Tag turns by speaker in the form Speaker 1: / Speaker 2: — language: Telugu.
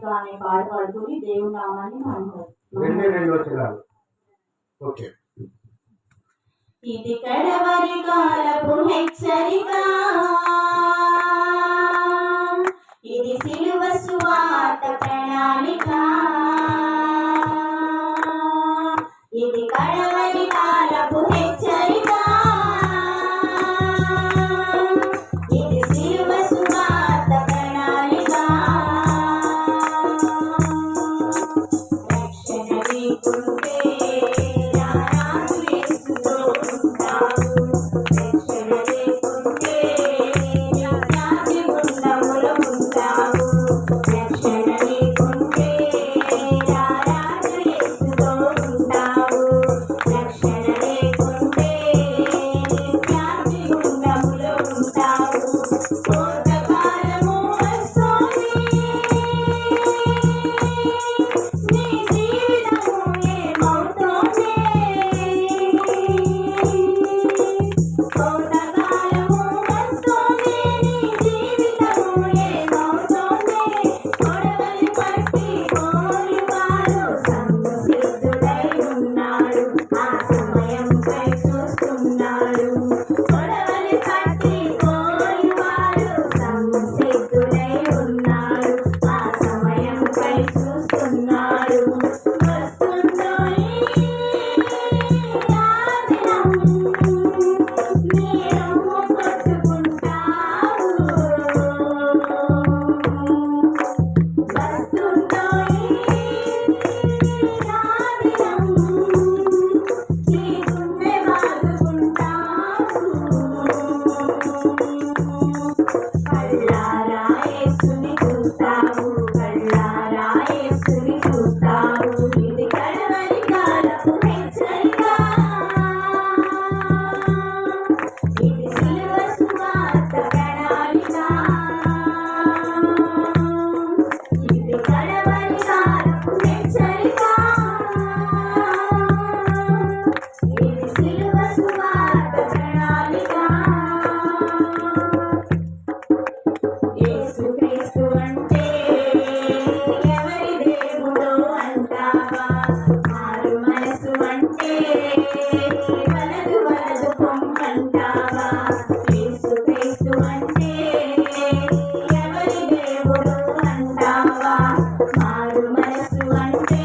Speaker 1: ప్రణాళిక అనే పాట పాడుకుని దేవుని నామాన్ని ఇది కడవరి కాలపు హెచ్చరిక, ఇది సిలువ సువార్త ప్రణాళిక, ఇది కడవరి కాలపు హెచ్చరిక, ఇది సిలువ సువార్త ప్రణాళిక. రక్షణ లేకుంటే రారాజు యేసుతో ఉంటావు, రక్షణ లేకుంటే రాజు గుండములో ఉంటావు, రక్షణ లేకుంటే రారాజు యేసుతో ఉంటావు, రక్షణ లేకుంటే రాజు గుండములో ఉంటావు. కోతకాలము వస్తోంది, నీ జీవితము ఏమవుతోంది, కోతకాలము వస్తోంది, నీ జీవితము ఏమవుతోంది. గొడవలు పట్టి పోరువారు సంసిద్ధుడై ఉన్నాడు, ఆ సమయంపై చూస్తున్నాడు. గొడవలు పట్టి పోరువారు సంసిద్ధుడై ఉన్నాడు, ఆ సమయంపై చూస్తున్నాడు. వస్తుందో ఈ దినం, నీ రొమ్ము కొట్టుకుంటావు, వస్తుందో ఈ దినం, నీ గుండె బాదుకుంటావు. కళ్ళారా యేసుని చూస్తావు, కళ్ళారా యేసుని చూస్తావు. ఇది కడవరి కాలపు హెచ్చరిక, ఇది సిలువ సువార్త ప్రణాళిక, ఇది కడవరి కాలపు హెచ్చరిక, ఇది సిలువ సువార్త ప్రణాళిక. యేసుక్రీస్తు అంటే ఎవరి దేవుడో అంటావా, మారు మనసు అంటే వలదు వలదు పొమ్మంటావా. యేసుక్రీస్తు అంటే ఎవరి దేవుడో అంటావా, మారు మనసు అంటే